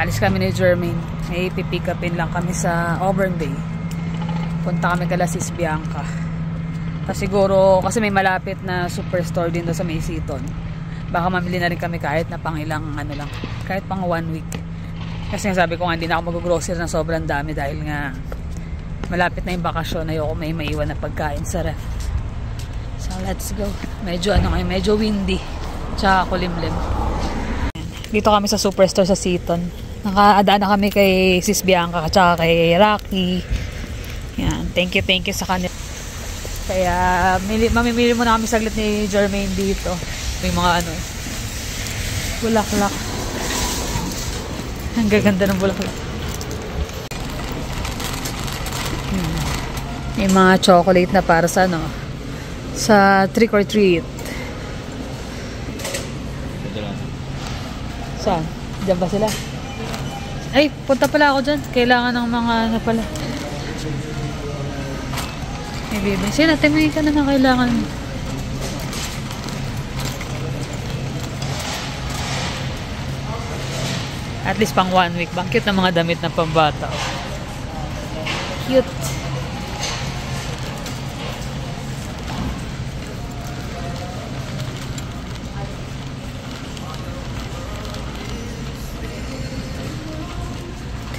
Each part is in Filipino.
Alis kami ni Jermaine. May pipick upin lang kami sa Auburn Bay. Punta kami kala Sis Bianca. Tapos siguro, kasi may malapit na superstore din doon sa May Seaton. Baka mamili na rin kami kahit na pang ilang ano lang. Kahit pang 1 week. Kasi sabi ko nga, hindi na ako mag-grocery na sobrang dami dahil nga malapit na yung bakasyon. Ayoko may maiwan na pagkain sa ref. So let's go. Medyo ano ngayon, medyo windy. Tsaka kulimlim. Dito kami sa superstore sa Seaton. Nakaadaan na kami kay Sis Bianca tsaka kay Rocky. Yan, thank you sa kanila. Kaya mamimili muna kami saglit ni Jermaine dito. May mga ano, bulaklak. Ang gaganda ng bulaklak. May mga chocolate na para sa ano, sa trick or treat. Saan? Diyan ba sila? Ay, punta pala ako dyan. Kailangan ng mga ano pala. May baby. Sige natin, may ka na kailangan. At least pang 1 week. Bang cute na mga damit ng pambata. Cute.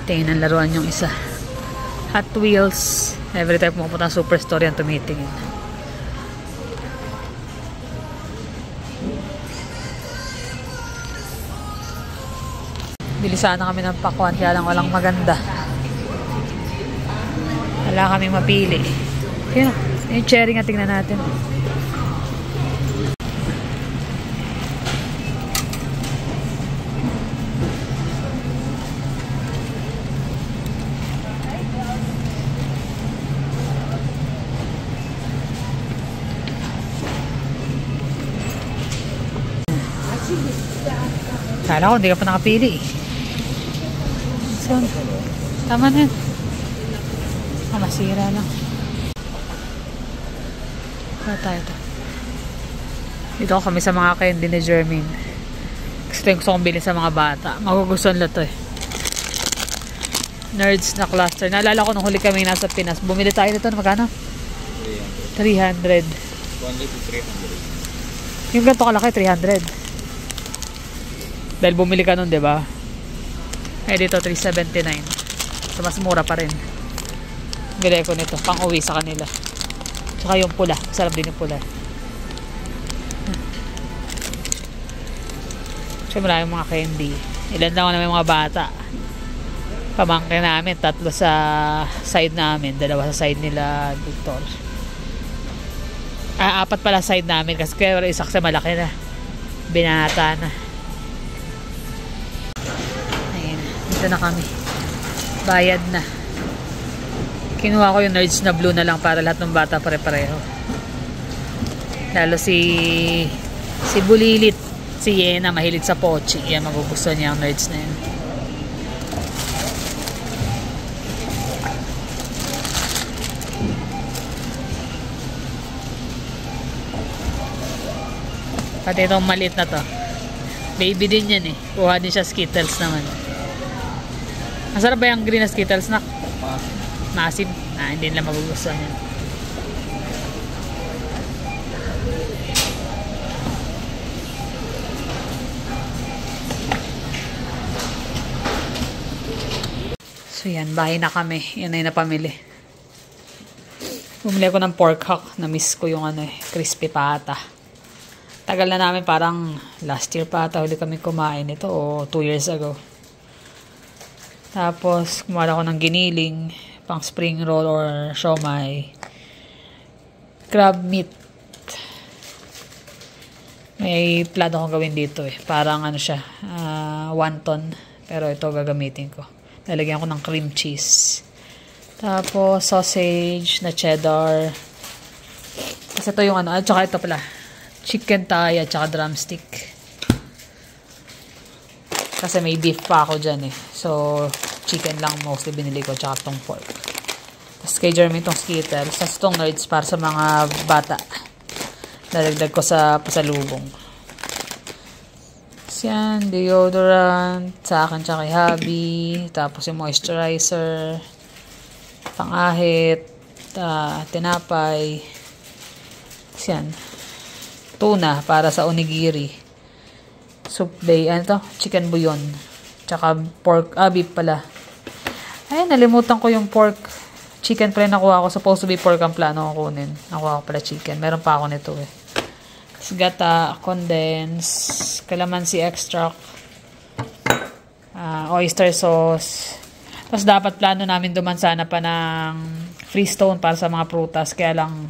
Tingnan ang laruan yung isa. Hot Wheels. Every time pumunta ng superstore yan tumitingin. Bilisan na kami ng pakwan kaya lang walang maganda. Wala kaming mapili. Kaya yung cherry nga tingnan natin. Kala ko, hindi ka pa nakapili eh. So, tama na yun. Masira lang. Para tayo ito. Dito kami sa mga candy ni Jermaine. Gusto kong bilhin sa mga bata. Magugustuhan lang ito eh. Nerds na cluster. Naalala ko nung huli kami nasa Pinas. Bumili tayo nito. Magkano? 300. 300. Yung ganito kalaki, 300. Dahil bumili ka nun, diba? Eh, dito, 379. So, mas mura pa rin. Bili ko nito. Pang uwi sa kanila. Tsaka yung pula. Sarap din yung pula. Siyempre, yung mga candy. Ilan lang naman yung mga bata. Pamangkin namin. 3 sa side namin. 2 sa side nila, Victor. 4 pala side namin. Kasi kaya isa kasi malaki na. Binata na. Dito na kami. Bayad na. Kinuha ko yung Nerds na blue na lang para lahat ng bata pare-pareho. Lalo si Bulilit, si Yena, mahilig sa pochi. Yan, magugustuhan niya ang Nerds na yan. Pati itong maliit na to. Baby din yan eh. Kuha din siya Skittles naman. Masarap ba yung green na Skittles na? Masim. Hindi nila magugustuhan yan. So yan, bahay na kami. Yan na yung napamili. Bumili ako ng pork hock. Na-miss ko yung ano eh, crispy pata. Tagal na namin, parang last year pata huli kami kumain ito o 2 years ago. Tapos, kumara ko ng giniling, pang spring roll or siomai. Crab meat. May plano kong gawin dito eh. Parang ano siya, wonton. Pero ito gagamitin ko. Lalagyan ko ng cream cheese. Tapos, sausage na cheddar. Kasi ito yung ano, at saka ito pala. Chicken thigh at saka drumstick. Kasi may beef pa ako dyan eh. So, chicken lang mostly binili ko tsaka tong pork. Tapos kay Jeremy itong Skittles. Tapos itong Nerds para sa mga bata. Dadagdag ko sa pasalubong. Yan, deodorant. Sa akin tsaka kay hubby. Tapos yung moisturizer. Pangahit. Tinapay. Yan. Tuna para sa onigiri. Soup bay. Ano to? Chicken bouillon. Tsaka pork. Beef pala. Ay, nalimutan ko yung pork. Chicken pala nakuha ko. Supposed to be pork ang plano ko kunin. Nakuha ko pala chicken. Meron pa ako nito eh. Gata, condense, calamansi extract, oyster sauce. Tapos dapat plano namin duman sana pa ng freestone para sa mga prutas. Kaya lang,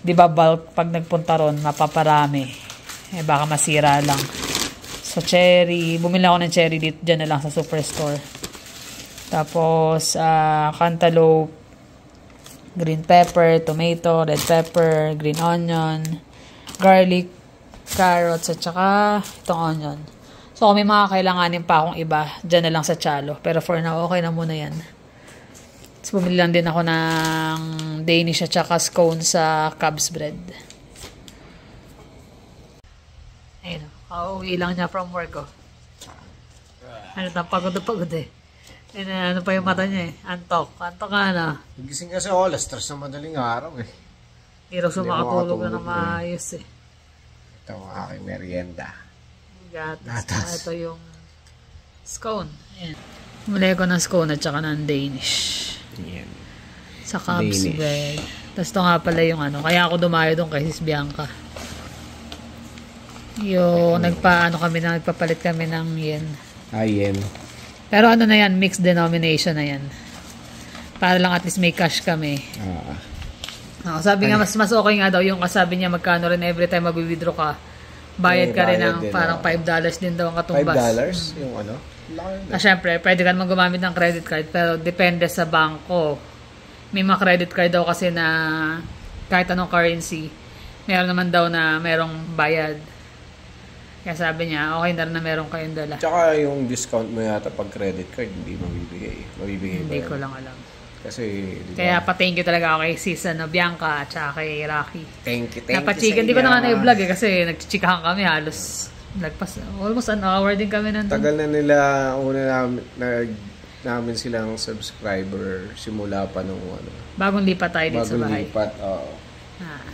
di ba bulk pag nagpunta ron, mapaparami. Eh baka masira lang. So cherry, bumili ako ng cherry dito, dyan na lang sa superstore. Tapos cantaloupe, green pepper, tomato, red pepper, green onion, garlic, carrots, at saka itong onion. So, kung may mga kailanganin pa akong iba, dyan na lang sa Chalo. Pero for now, okay na muna yan. Tapos, bumili lang din ako ng Danish at saka scone sa Cubs bread. Ayun, kauwi lang niya from work, oh. Ano, pagod na pagod eh. Ano pa yung mata niya eh. Antok. Antok ka na. Nagising kasi ako, alas 3 na madaling araw eh. Hindi raw sumakatulog na maayos eh. Ito ang aking merienda. Gatas. Ito yung scone. Ayan. Muli ko ng scone at saka ng Danish. Yan. Sa Cubs bread. Tapos ito nga pala yung ano. Kaya ako dumayo doon kay Sis Bianca. Yung nagpapalit kami ng yen. Yen. Pero ano na yan, mixed denomination na yan. Para lang at least may cash kami. Sabi nga, mas okay nga daw yung kasabi niya magkano rin every time mag-withdraw ka. Bayad ka rin ng parang $5 din daw ang katumbas. $5? Yung ano? Syempre, pwede ka naman gumamit ng credit card pero depende sa bangko. May mga credit card daw kasi na kahit anong currency, meron naman daw na merong bayad. Kaya sabi niya, okay na rin na meron kayong dala. Tsaka yung discount mo yata pag credit card, hindi mabibigay. Hindi ko lang alam. Kasi, diba? Kaya pa-thank you talaga ako kay Sis Bianca at saka kay Rocky. Thank you Napachikan, hindi ko na nga na-vlog eh kasi nagchichikahan kami halos almost an hour din kami nandun. Tagal na nila, namin silang subscriber simula pa nung ano. Bagong lipat tayo dito sa bahay. Bagong lipat, oo.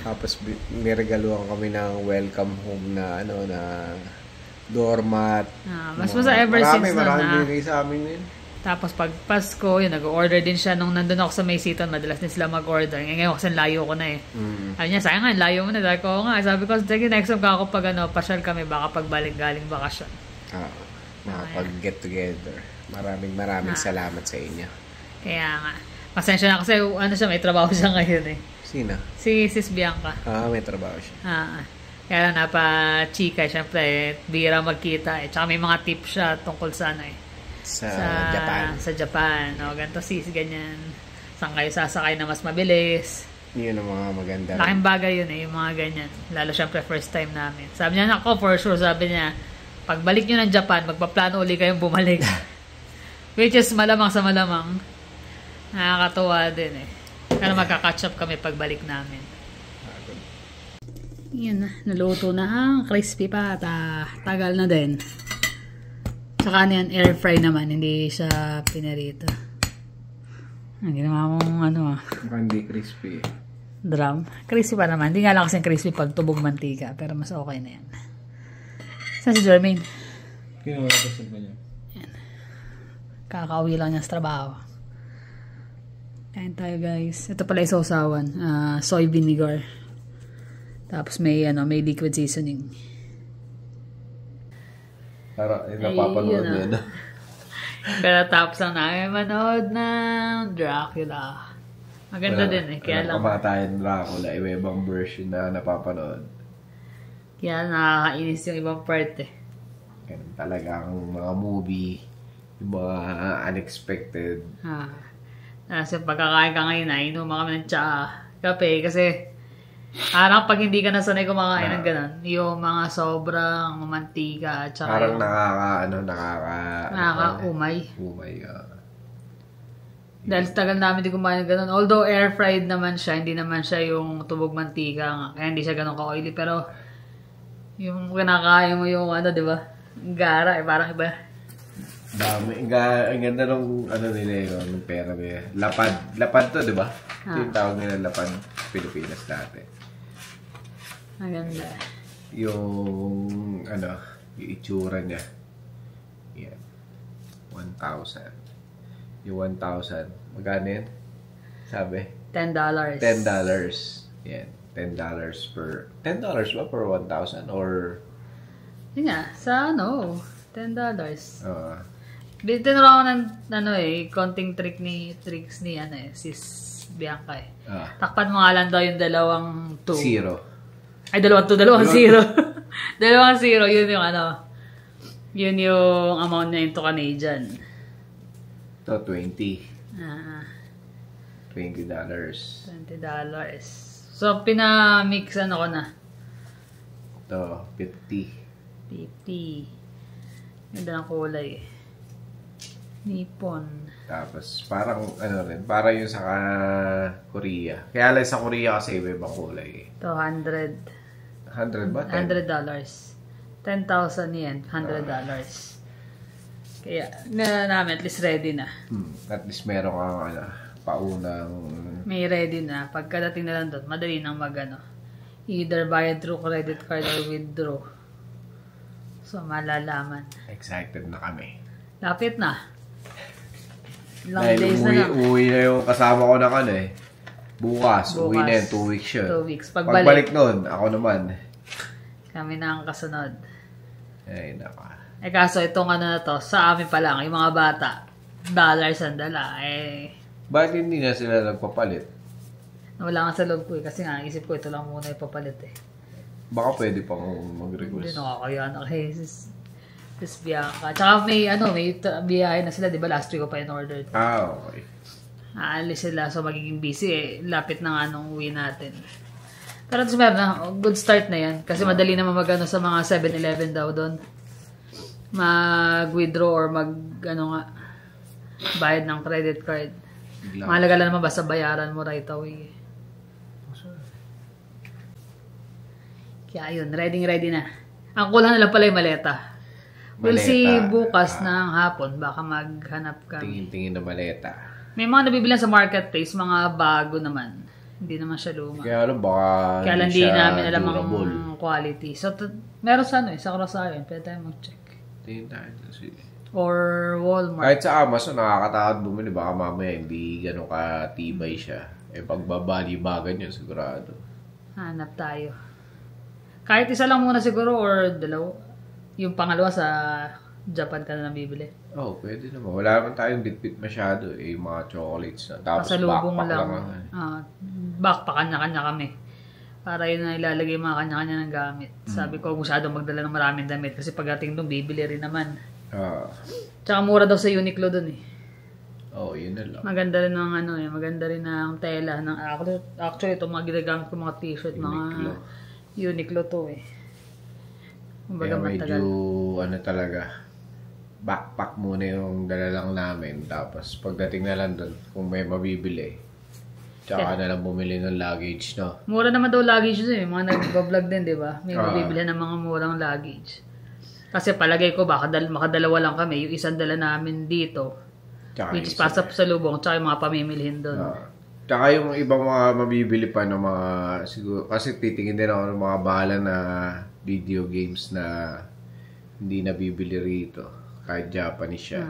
Tapos niregaluhan kami ng welcome home na doormat. Mas ever since Marami bigay sa amin yun. Tapos pag Pasko, yun, nag-order din siya nung nandun ako sa May Seaton, madalas din sila mag-order. Ngayon kasi layo ko na eh. Sabi niya, sayang nga, layo mo na. Sabi ko, sabi ko, next time ako pag pasyal kami, baka pagbalik galing bakasyon. Makapag-get together. Maraming salamat sa inyo. Kaya nga. Pasensya na kasi, may trabaho siya ngayon eh. Sino? Si Sis Bianca. May trabaho siya. Kaya lang napa-chika, syempre, bira magkita eh. Tsaka may mga tips siya tungkol sa sa Japan. Sa Japan. Ganito sis, ganyan. Saan kayo sasakay na mas mabilis. Yun ang mga maganda. Laking bagay yun eh, yung mga ganyan. Lalo syempre first time namin. Sabi niya, nako for sure, sabi niya, pagbalik nyo ng Japan, magpaplano uli kayong bumalik. Which is malamang sa malamang. Nakakatuwa din eh. Pero magka-catch up kami pagbalik namin. Yan na, naluto na ang crispy pata. Tagal na din. Saka yan, air fry naman, hindi siya pinarito. Ginawa mong hindi crispy. Drum. Crispy pa naman. Hindi nga lang kasing crispy pag tubog mantika. Pero mas okay na yan. Saan si Jermaine? Kinuha ko sa kanya. Yan. Kakauwi lang niya sa trabaho. Kain tayo guys. Ito pala isawsawan. Soy vinegar. Tapos may liquid seasoning. Para napapanood niya na. Pero tapos ang namin manood ng Dracula. Maganda din eh. Kaya lang kamatayan Dracula, iba-ibang version na napapanood. Kaya nakakainis yung ibang part eh. Ganun talagang mga movie, yung mga unexpected. Kasi pagkakain ka ngayon, inuman kami ng kape kasi parang pag hindi ka nasanay kumakain ng ganun, yung mga sobrang mantika at saka parang nakaka-umay. Umay. Dahil tagal namin di kumain ng ganun. Although air fried naman siya, hindi naman siya yung tubog mantika nga. Kaya hindi siya ganun ka-oily. Pero yung kinakain mo yung di ba? Gara, parang iba. Dami. Ang ganda nung ano nila yung pera nila. Lapad to, di ba? Ito yung tawag nila lapad Pilipinas dati. Ang ganda. Yung yung itsura niya. Yan. 1,000. Yung 1,000. Magkano yan? Sabi? $10. $10. Yan. $10 per... $10 ba per 1,000? Or... Yun nga, sa $10. Tinuro ako ng konting tricks ni sis Bianca Takpan mo nga lang daw yung dalawang 2. Zero. Ay, dalawang 0. Dalawang 0, yun yung yun yung amount na into Canadian. Ito, 20. $20. $20. So, pinamix ko na. Ito, 50. 50. Ganda ng kulay. Nippon. Tapos, parang, para yung sa Korea. Kaya lang sa Korea kasi iba-ibang kulay. Ito, 100. 100 ba? $100. 10,000 yen. $100. Kaya, namin, at least ready na. At least meron kang, paunang... May ready na. Pagkadating na lang doon, madali nang either bayad through credit card or withdraw. So, malalaman. Excited na kami. Lapit na. Long dahil days na lang. Uwi na yung kasama ko na Bukas. Uwi na yun. 2 weeks yun. 2 weeks. Pagbalik nun, ako naman. Kami na ang kasunod. Ay, naka. Kaso itong na to, sa amin pa lang, yung mga bata, dollars ang dala. Bakit hindi na sila nagpapalit? Wala nga sa loob ko kasi nga, isip ko ito lang muna ipapalit Baka pwede pang mag-request. Hindi nakakaya na kay sis Bianca. Tsaka may biyahe na sila, di ba? Last week ko pa in-order. Okay. Aalis sila, so magiging busy lapit na nga nung uwi natin. Pero meron na, good start na yan. Kasi madali naman sa mga 7-Eleven daw doon. Mag-withdraw or bayad ng credit card. Mahalaga lang naman basta bayaran mo right away. Kaya yun, ready na. Ang kulang na lang pala yung maleta. We'll see bukas ng hapon, baka maghanap ka. Tingin na maleta. May mga nabibilan sa marketplace, mga bago naman. Hindi naman siya luma. Kaya baka kaya lang hindi namin alam ang quality. So, meron sa sa Rosario, pwede tayo mag-check. Tingin tayo. Or Walmart. Kahit sa Amazon, nakakatakot bumili. Baka mamaya hindi gano'ng katibay siya. Pagbabali-bagan yun, sigurado. Hanap tayo. Kahit isa lang muna siguro or dalawa. Yung pangalawa sa Japan ka na bibili. Pwede naman. Wala naman tayong bitbit masyado. Yung mga chocolates na. Tapos backpack lang. Backpack, kanya-kanya kami. Para yun na ilalagay yung mga kanya-kanya ng gamit. Sabi ko, masyado magdala ng maraming damit. Kasi pagdating doon, bibili rin naman. Tsaka mura daw sa Uniqlo doon yun na lang. Maganda rin ng maganda rin ng tela. Actually, ito mga ginagamit ko mga t-shirt, mga Uniqlo to Kaya medyo talaga backpack muna yung dala lang namin. Tapos pagdating na lang doon, kung may mabibili, tsaka na lang bumili ng luggage, no? Mura naman daw luggage doon mga nag-vlog din, di ba? May mabibili ng mga murang luggage. Kasi palagay ko, makadalawa lang kami. Yung isang dala namin dito, tsaka which is pasap sa lubong, tsaka yung mga pamimilihin doon. Tsaka yung ibang mga mabibili pa ng mga, siguro, kasi titingin din ako ng mga bahala na video games na hindi nabibili rito. Kahit Japanese siya.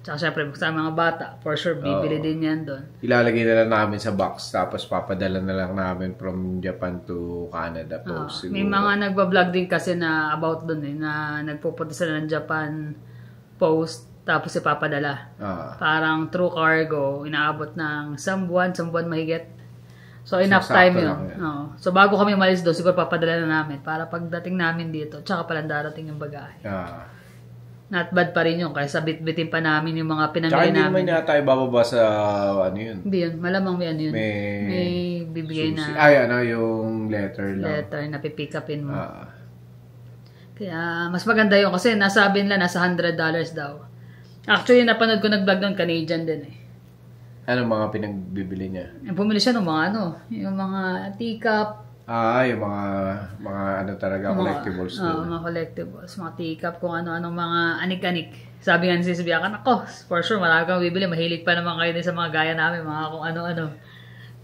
Tsaka syempre, sa mga bata, for sure, bibili din yan doon. Ilalagay na lang namin sa box, tapos papadala na lang namin from Japan to Canada post. May mga nagbablog din kasi na about doon na nagpupunta sila ng Japan post, tapos ipapadala. Parang through cargo, inaabot ng isang buwan mahigit. So, enough time yun. So, bago kami umalis doon, siguro papadala na namin para pagdating namin dito, tsaka palang darating yung bagahe. Not bad pa rin yun, kaysa bit-bitin pa namin yung mga pinamili namin. Tsaka hindi naman yata ibababa sa yun. Hindi yun, malamang may yun. May bibigay na. Yung letter lang. Letter na pipick upin mo. Kaya, mas maganda yun kasi nasabi nila nasa $100 daw. Actually, napanood ko nag-vlog doon, Canadian din Ano mga pinagbibili niya? Bumili siya ng mga yung mga teacup, Yung mga ano talaga, collectibles. Mga collectibles, mga teacup, kung ano-anong mga anik-anik. Sabi nga ni Sis Bianca, ako, for sure, marami kang bibili. Mahilig pa naman kayo din sa mga gaya namin, mga kung ano-ano.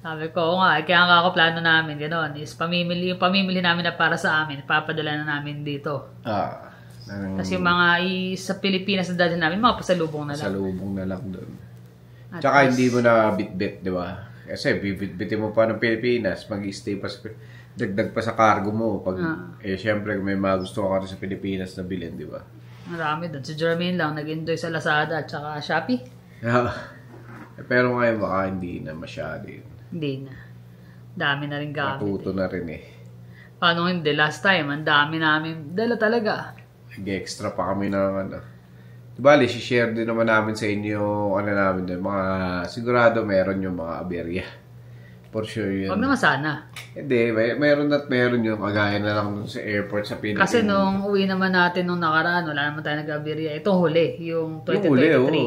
Sabi ko, oo nga, kaya nga ako plano namin, gano'n, is yung pamimili namin na para sa amin, papadala na namin dito. Kasi yung mga sa Pilipinas na dadalhin namin, mga pasalubong na lang. Pasalubong na lang doon. Tsaka hindi mo na bit-bit, di ba? Kasi bibit-bitin mo pa ng Pilipinas, mag-stay pa sa dagdag pa sa cargo mo. Syempre, may mga gusto ka rin sa Pilipinas na bilhin, di ba? Marami doon. Si Jermaine lang, nag-enjoy sa Lazada at saka Shopee. Pero ngayon, baka hindi na masyado yun. Hindi na. Dami na rin gamit. Natuto na rin Paano hindi? Last time, ang dami namin dala talaga. Nag-extra pa kami ng ano. Bali, share din naman namin sa inyo namin doon. Sigurado meron yung mga aberya. For sure yun. Huwag naman sana. Hindi, meron yung kagaya na lang dun sa airport sa Pilipinas. Kasi nung uwi naman natin nung nakaraan, wala naman tayo nag-aberya. Itong huli, yung 2023. Yung huli,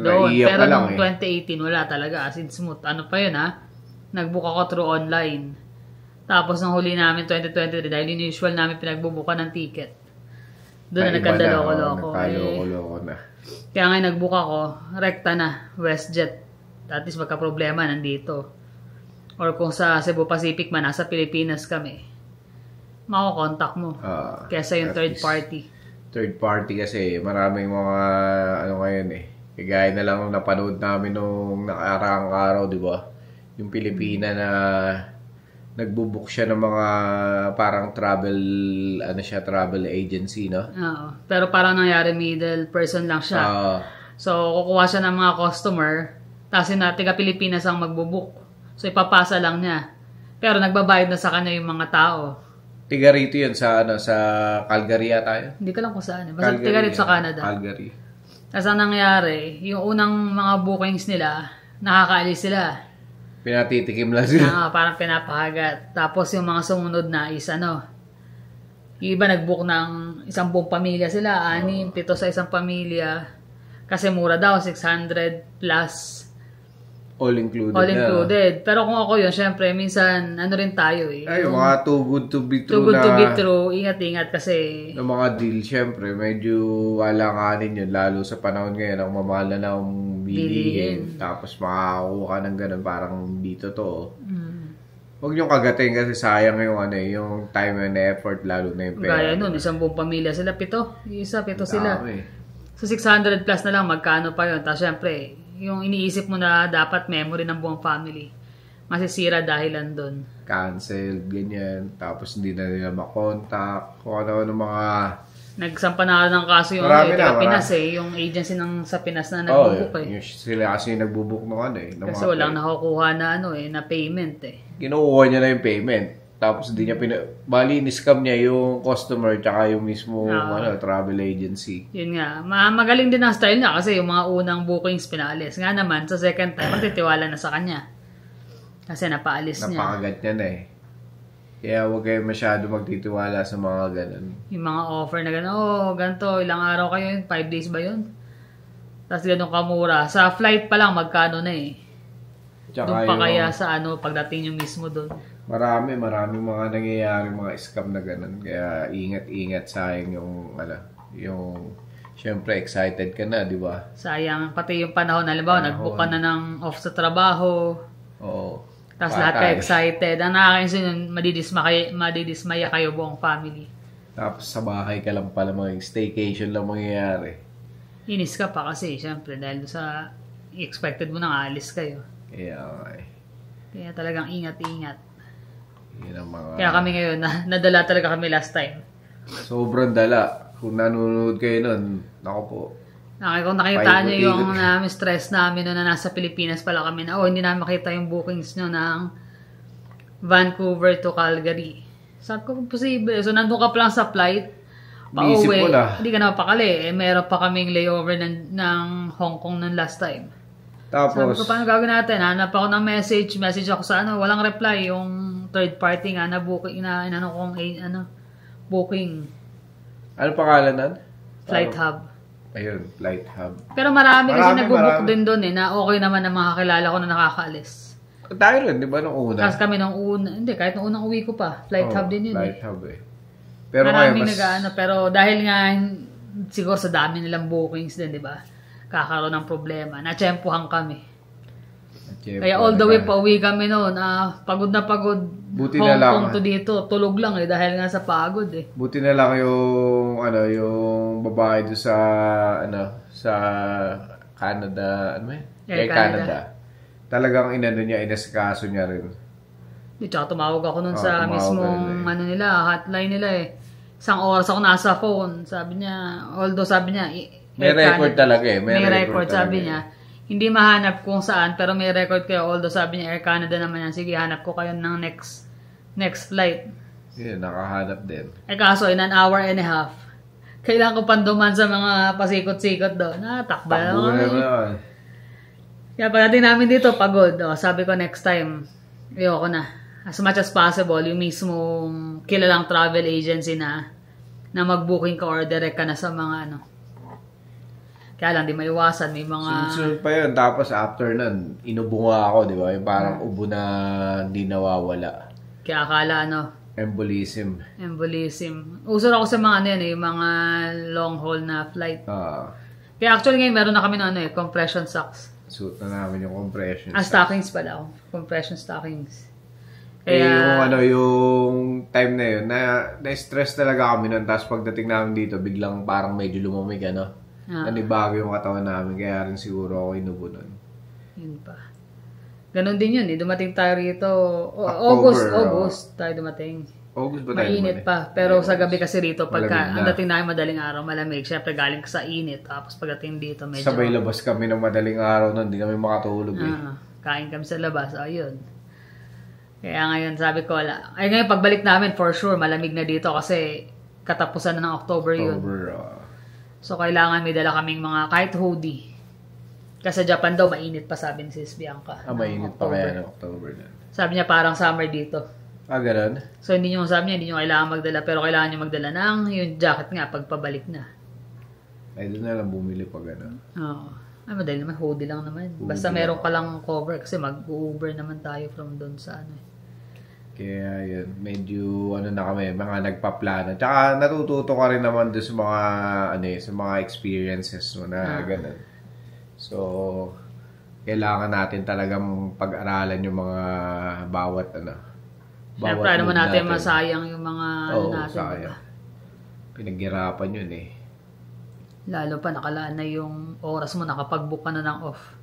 doon. Pero nung 2018, wala talaga. As in smooth. Ano pa yun nag-book ako through online. Tapos nung huli namin 2023, dahil yung usual namin pinagbubuka ng ticket. Doon na nagkandaloko-loko. Nagkaloko-loko na. Kaya ngayon nag-book ako, rekta na, WestJet. At least magka-problema nandito. Or kung sa Cebu Pacific man, nasa Pilipinas kami, mako-contact mo. Kesa yung third party. Third party kasi maraming mga ngayon Kagaya na lang napanood namin nung nakaraang araw, di ba? Yung Pilipina na nagbubook siya ng mga parang travel agency, no? Oo. Pero parang nangyari middle person lang siya. So, kukuha siya ng mga customer, tapos yung tiga Pilipinas ang magbubook. So, ipapasa lang niya. Pero nagbabayad na sa kanya yung mga tao. Tiga rito yun sa Calgary tayo? Hindi ko lang kung saan. Basta tiga rito sa Canada. Calgary. Tapos ang nangyari, yung unang mga bookings nila, nakakaalis sila. Pinatitikim lang sila. Parang pinapahagat. Tapos yung mga sumunod na is yung iba nag-book ng isang buong pamilya sila. 6, 7 sa isang pamilya. Kasi mura daw, 600 plus. All included. All included. Pero kung ako yun, syempre, minsan, rin tayo mga too good to be true Too good to be true. Ingat-ingat kasi. Ng mga deal, syempre, medyo alanganin yun. Lalo sa panahon ngayon, ang mamahal na ng bilihin. Tapos makakakuha ka ng ganun, parang dito to. Huwag niyong kagatin kasi sayang yung time and effort, lalo na yung pera. Gaya nun, isang buong pamilya sila, 7. Isa, 7 sila. So, 600 plus na lang, magkano pa yun. Tapos, syempre, yung iniisip mo na dapat memory ng buong family, masisira dahilan doon. Canceled, ganyan. Tapos, hindi na nila makontak. Kung ano mga... Nagsampa na ng kaso yung Pinas yung agency sa Pinas na nagbubook Sila kasi yung nagbubook ng Kasi walang nakukuha na na payment Kinukuha niya na yung payment. Tapos hindi niya bali ni-scam niya yung customer tsaka yung mismo travel agency. Yun nga. Magaling din ang style niya kasi yung mga unang bookings pinaalis. Nga naman, sa second time, matitiwala na sa kanya. Kasi napaalis niya. Napakagat niya na Kaya huwag kayo masyado magtitiwala sa mga ganun. Yung mga offer na gano'n, ganito, ilang araw kayo, 5 days ba yun? Tapos gano'n kamura. Sa flight pa lang, magkano na Doon pa kaya sa pagdating yung mismo doon. Maraming mga nangyayari, mga scam na ganun. Kaya ingat-ingat, sayang yung syempre excited ka na, di ba? Sayang, pati yung panahon, halimbawa, nag-book ka na ng off sa trabaho. Oo. Tapos lahat kayo excited. Ang nakakainis yun, madidismaya kayo buong family. Tapos sa bahay ka lang pala, mga staycation lang mangyayari. Inis ka pa kasi, syempre, dahil sa expected mo nang alis kayo. Kaya talagang ingat-ingat. Kaya kami ngayon, nadala talaga kami last time. Sobrang dala. Kung nanonood kayo nun, naku po. Kung nakita nyo yung stress namin na nasa Pilipinas pala kami na, hindi namin makita yung bookings nyo ng Vancouver to Calgary. Sabi ko, posible. So, nandun ka pa lang sa flight, pauwi, hindi ka na mapakali. Meron pa kaming layover ng Hong Kong ng last time. Tapos, sabi ko, paano gagawin natin? Hanap ako ng message ako sa walang reply, yung third party nga na booking, booking. Ano pangalan nun? Flight Hub. Ayun, Flight Hub. Pero marami kasi nag-book din doon na okay naman na mga kakilala ko na nakakaalis. Tayo rin, di ba, nung una? Kasi kami nung una, hindi, kahit nung unang uwi ko pa, flight hub din yun. Flight hub eh. Pero maraming pero dahil nga, siguro sa dami nilang bookings din, di ba? Kakaroon ng problema. Natsyempohan kami. Kaya all the way pa uwi kami noon, pagod na pagod. Buti na lang. Hong Kong to dito, tulog lang eh, dahil nga sa pagod eh. Buti na lang yung babae doon sa, sa Canada, Air Canada. Talagang inasikaso niya rin. Di, tsaka tumawag ako nun sa mismong hotline nila eh. Isang oras ako nasa phone. Sabi niya, may record talaga eh. May record sabi niya. Hindi mahanap kung saan, pero may record kayo. Although sabi niya, Air Canada naman yan. Sige, hanap ko kayo ng next flight. Yeah, nakahanap din. Kaso, in an hour and a half. Kailangan ko panduman sa mga pasikot-sikot doon. Takbo naman. Kaya pagdating namin dito, pagod. Sabi ko next time, ayoko na. As much as possible, yung mismong kilalang travel agency na mag-booking ka or direct ka na sa mga Kaya lang, di maiwasan. May mga... Sunod pa yun. Tapos after nun, inubunga ako, di ba? Yung parang ubo na hindi nawawala. Kaya akala Embolism. Uso ako sa mga yung mga long haul na flight. Kaya actually ngayon, meron na kami ng compression socks. Suot na namin yung compression. Stockings pala. Compression stockings. Kaya, yung time na yun, na-stress talaga kami nun. Tapos pagdating namin dito, biglang parang medyo lumamig, nanibago yung katawan namin. Kaya rin siguro ako inubo nun. Yun pa. Ganon din yun. Dumating tayo rito. August tayo dumating. August ba tayo? Mainit pa. Pero sa gabi kasi rito, pagka ang dating namin madaling araw, malamig. Siyempre galing ka sa init. Tapos pagdating dito, medyo... Sabay labas kami ng madaling araw nun. Hindi kami makatulog Kain kami sa labas. Ayun. Kaya ngayon, sabi ko, ngayon pagbalik namin, for sure, malamig na dito kasi katapusan na ng October yun. So, kailangan may dala kaming mga, kahit hoodie. Kasi sa Japan daw, mainit pa, sabi ni Sis Bianca. Mainit pa kaya ng October na. Sabi niya, parang summer dito. Ganun? So, hindi nyo kailangan magdala. Pero kailangan nyo magdala ng yung jacket nga pagpabalik na. Ay, doon na lang bumili pa gano'n. Oo. Madali naman, hoodie lang naman. Basta meron ka lang cover kasi mag-Uber naman tayo from doon sa Kaya yun, medyo na kami, mga nagpaplano. Tsaka natututo ka rin naman doon sa mga, sa mga experiences mo na gano'n. So, kailangan natin talagang pag-aralan yung mga bawat Siyempre, naman natin masayang yung mga natin. Sayang. Pinaghirapan yun Lalo pa, nakalaan na yung oras mo, nakapag-book ka na ng off.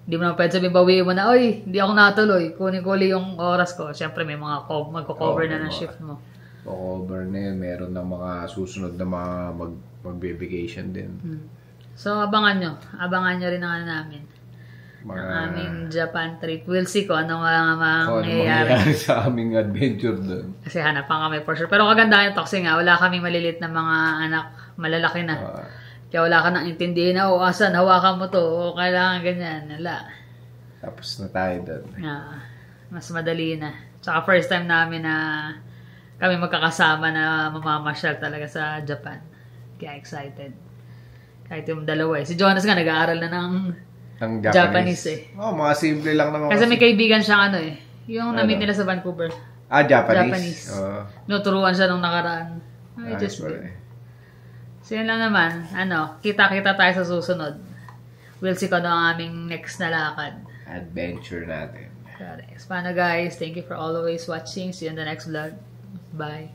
Hindi mo naman pwede sabihin, bawiin mo na, hindi ako natuloy. Kunin-kuli yung oras ko. Siyempre, may mga magko-cover na ng shift mo. Cover na yun. Meron ng mga susunod na mga mag-vacation din. So, abangan nyo rin ang namin. Ang aming Japan trip. We'll see kung ano mga mangyayari sa aming adventure doon. Kasi hanapan kami for sure. Pero kagandahan ito kasi nga, wala kaming malilit na mga anak, malalaki na. Kaya wala ka nang intindihin na, asan, hawakan mo to, kailangan ganyan. Wala. Tapos na tayo doon. Mas madali na. Tsaka first time namin na kami magkakasama na mamamasyal talaga sa Japan. Kaya excited. Kahit yung dalawa Si Jonas nga, nag-aaral na ng Japanese mga simple lang naman. Kasi may kaibigan siyang yung na-meet nila sa Vancouver. Japanese. Nuturuan siya nung nakaraan. So yun lang naman. Kita-kita tayo sa susunod. We'll see kung ano ang aming next na lakad. Adventure natin. Correct. Paano guys? Thank you for always watching. See you in the next vlog. Bye.